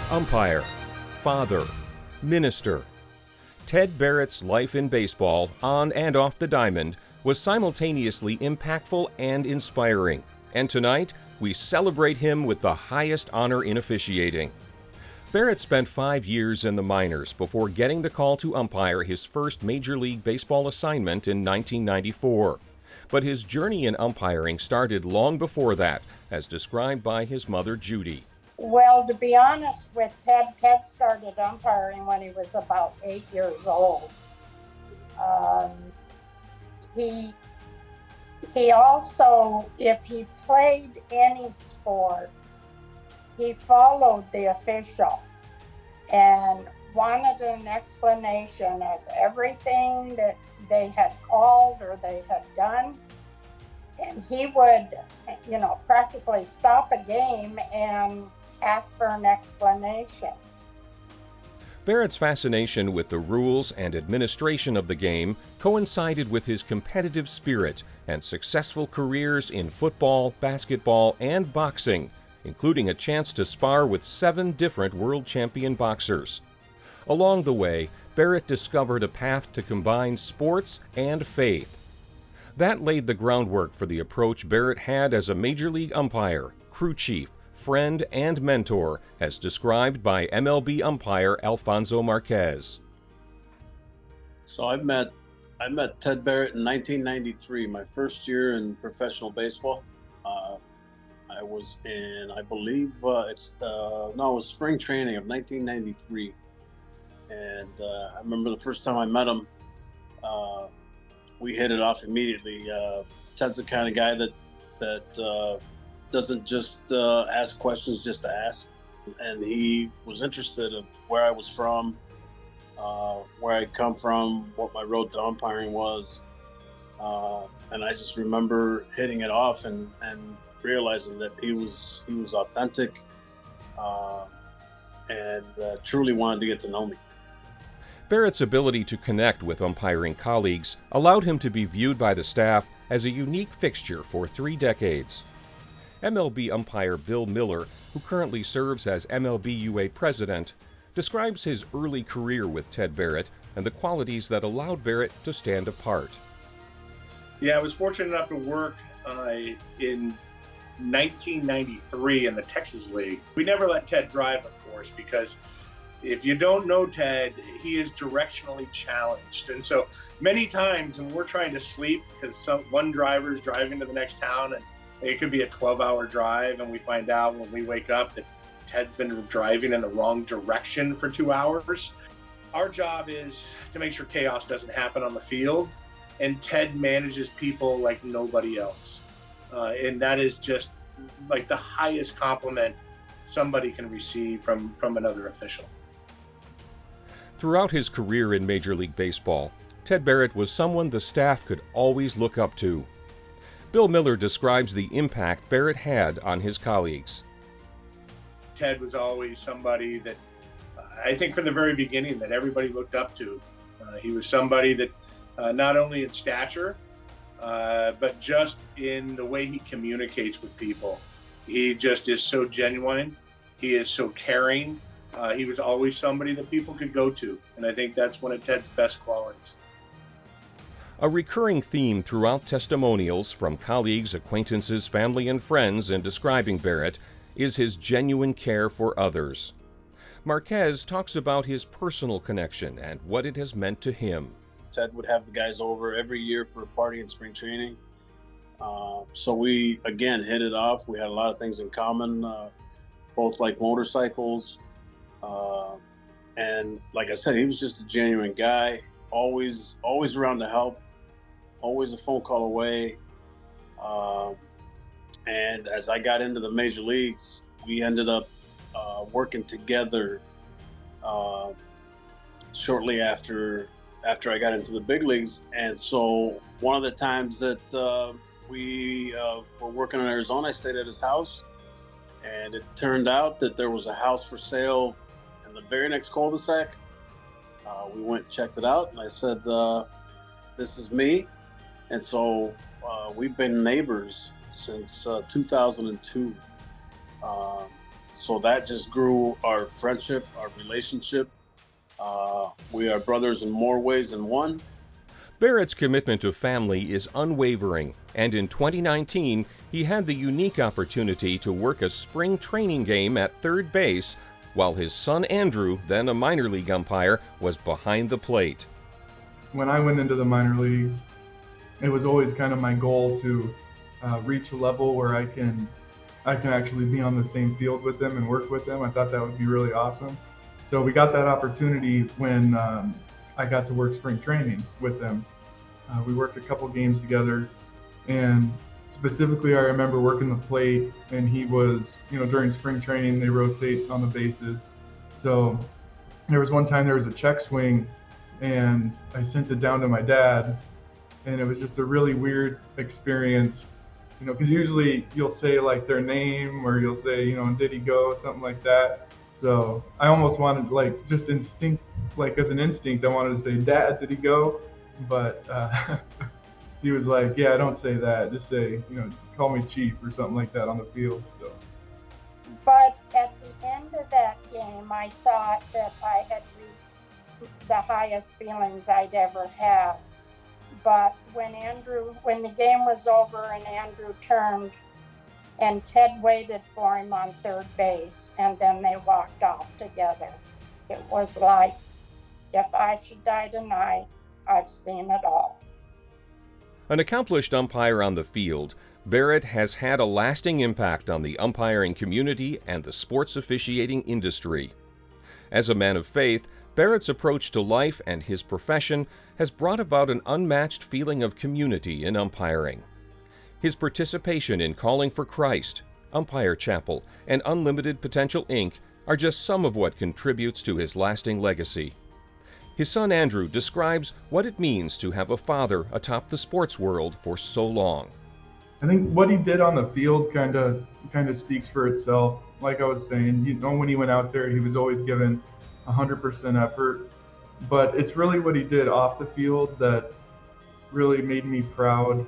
Umpire, father, minister. Ted Barrett's life in baseball, on and off the diamond, was simultaneously impactful and inspiring. And tonight, we celebrate him with the highest honor in officiating. Barrett spent 5 years in the minors before getting the call to umpire his first Major League Baseball assignment in 1994. But his journey in umpiring started long before that, as described by his mother, Judy. Well, to be honest with Ted started umpiring when he was about 8 years old. He also, if he played any sport, he followed the official and wanted an explanation of everything that they had called or they had done. And he would, practically stop a game and ask for an explanation. Barrett's fascination with the rules and administration of the game coincided with his competitive spirit and successful careers in football, basketball, and boxing, including a chance to spar with 7 different world champion boxers. Along the way, Barrett discovered a path to combine sports and faith. That laid the groundwork for the approach Barrett had as a major league umpire, crew chief, friend, and mentor, as described by MLB umpire Alfonso Marquez. So I met Ted Barrett in 1993, my first year in professional baseball. I was in, I believe, it was spring training of 1993. And I remember the first time I met him, we hit it off immediately. Ted's the kind of guy that doesn't just ask questions just to ask. And he was interested in where I was from, where I'd come from, what my road to umpiring was. And I just remember hitting it off and realizing that he was authentic and truly wanted to get to know me. Barrett's ability to connect with umpiring colleagues allowed him to be viewed by the staff as a unique fixture for 3 decades. MLB umpire Bill Miller, who currently serves as MLB UA president, describes his early career with Ted Barrett and the qualities that allowed Barrett to stand apart. Yeah, I was fortunate enough to work in 1993 in the Texas League. We never let Ted drive, of course, because if you don't know Ted, he is directionally challenged. And so many times when we're trying to sleep, because one driver's driving to the next town and it could be a 12-hour drive, and we find out when we wake up that Ted's been driving in the wrong direction for 2 hours. Our job is to make sure chaos doesn't happen on the field, and Ted manages people like nobody else. And that is just like the highest compliment somebody can receive from another official. Throughout his career in Major League Baseball, Ted Barrett was someone the staff could always look up to. Bill Miller describes the impact Barrett had on his colleagues. Ted was always somebody that I think from the very beginning that everybody looked up to. He was somebody that not only in stature, but just in the way he communicates with people. He just is so genuine. He is so caring. He was always somebody that people could go to. And I think that's one of Ted's best qualities. A recurring theme throughout testimonials from colleagues, acquaintances, family, and friends in describing Barrett is his genuine care for others. Marquez talks about his personal connection and what it has meant to him. Ted would have the guys over every year for a party in spring training. So we, again, hit it off. We had a lot of things in common, both like motorcycles. And like I said, he was just a genuine guy, always around to help, always a phone call away. And as I got into the major leagues, we ended up working together shortly after I got into the big leagues. And so one of the times that we were working in Arizona, I stayed at his house, and it turned out that there was a house for sale in the very next cul-de-sac. We went and checked it out, and I said, this is me. And so we've been neighbors since 2002. So that just grew our friendship, our relationship. We are brothers in more ways than one. Barrett's commitment to family is unwavering, and in 2019, he had the unique opportunity to work a spring training game at third base while his son Andrew, then a minor league umpire, was behind the plate. When I went into the minor leagues, it was always kind of my goal to reach a level where I can actually be on the same field with them and work with them. I thought that would be really awesome. So we got that opportunity when I got to work spring training with them. We worked a couple games together, and specifically I remember working the plate, and he was, during spring training they rotate on the bases. So there was one time there was a check swing, and I sent it down to my dad, and it was just a really weird experience, because usually you'll say like their name, or you'll say, did he go, something like that. So I almost wanted, like, just instinct, like as an instinct, I wanted to say, Dad, did he go? But he was like, yeah, don't say that. Just say, call me Chief or something like that on the field. So. But at the end of that game, I thought that I had reached the highest feelings I'd ever had. But when the game was over and Andrew turned, and Ted waited for him on third base, and then they walked off together, it was like, if I should die tonight, I've seen it all. An accomplished umpire on the field, Barrett has had a lasting impact on the umpiring community and the sports officiating industry. As a man of faith, Barrett's approach to life and his profession has brought about an unmatched feeling of community in umpiring. His participation in Calling for Christ, Umpire Chapel, and Unlimited Potential Inc. are just some of what contributes to his lasting legacy. His son Andrew describes what it means to have a father atop the sports world for so long. I think what he did on the field kind of speaks for itself. Like I was saying, when he went out there, he was always given 100% effort. But it's really what he did off the field that really made me proud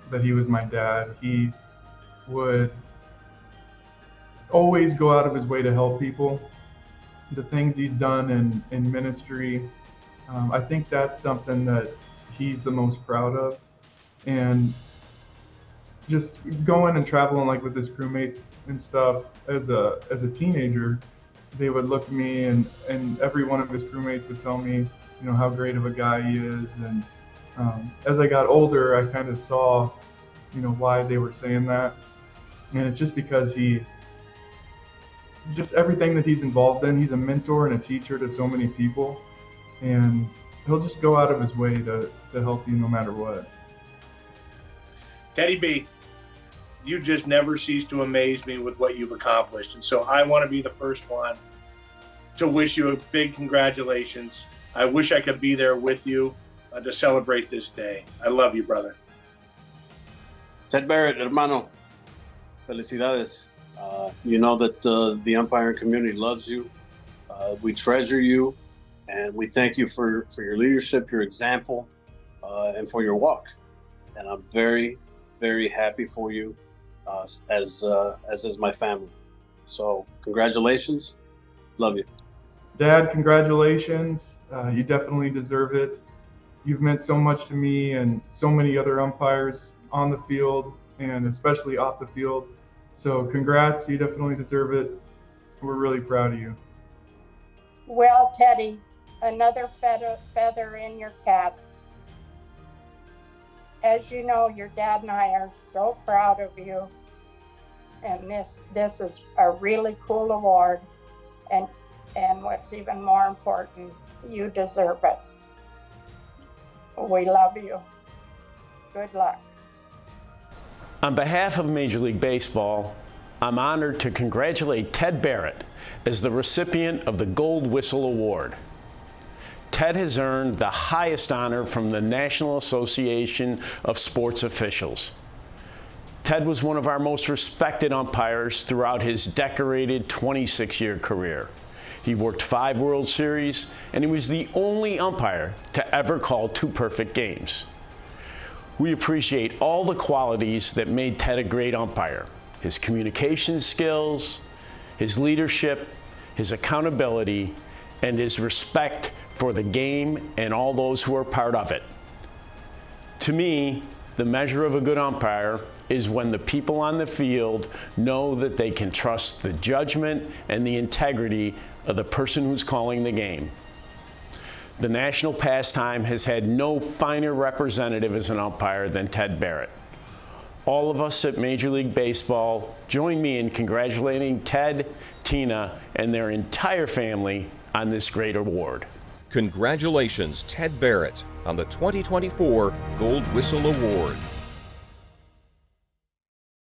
that he was my dad. He would always go out of his way to help people. The things he's done in ministry, I think that's something that he's the most proud of. And just going and traveling like with his crewmates and stuff, as a teenager, they would look at me, and every one of his crewmates would tell me, how great of a guy he is. And as I got older, I kind of saw, why they were saying that. And it's just because just everything that he's involved in, he's a mentor and a teacher to so many people, and he'll just go out of his way to help you no matter what. Teddy B, you just never cease to amaze me with what you've accomplished. And so I want to be the first one to wish you a big congratulations. I wish I could be there with you to celebrate this day. I love you, brother. Ted Barrett, hermano, felicidades. You know that the umpiring community loves you. We treasure you, and we thank you for your leadership, your example, and for your walk. And I'm very, very happy for you, as is my family. So congratulations. Love you. Dad, congratulations. You definitely deserve it. You've meant so much to me and so many other umpires on the field and especially off the field. So congrats, you definitely deserve it. We're really proud of you. Well, Teddy, another feather in your cap. As you know, your dad and I are so proud of you. And this is a really cool award. And what's even more important, you deserve it. We love you. Good luck. On behalf of Major League Baseball, I'm honored to congratulate Ted Barrett as the recipient of the Gold Whistle Award. Ted has earned the highest honor from the National Association of Sports Officials. Ted was one of our most respected umpires throughout his decorated 26-year career. He worked 5 World Series, and he was the only umpire to ever call 2 perfect games. We appreciate all the qualities that made Ted a great umpire: his communication skills, his leadership, his accountability, and his respect for the game and all those who are part of it. To me, the measure of a good umpire is when the people on the field know that they can trust the judgment and the integrity of the person who's calling the game. The national pastime has had no finer representative as an umpire than Ted Barrett. All of us at Major League Baseball join me in congratulating Ted, Tina, and their entire family on this great award. Congratulations, Ted Barrett, on the 2024 Gold Whistle Award.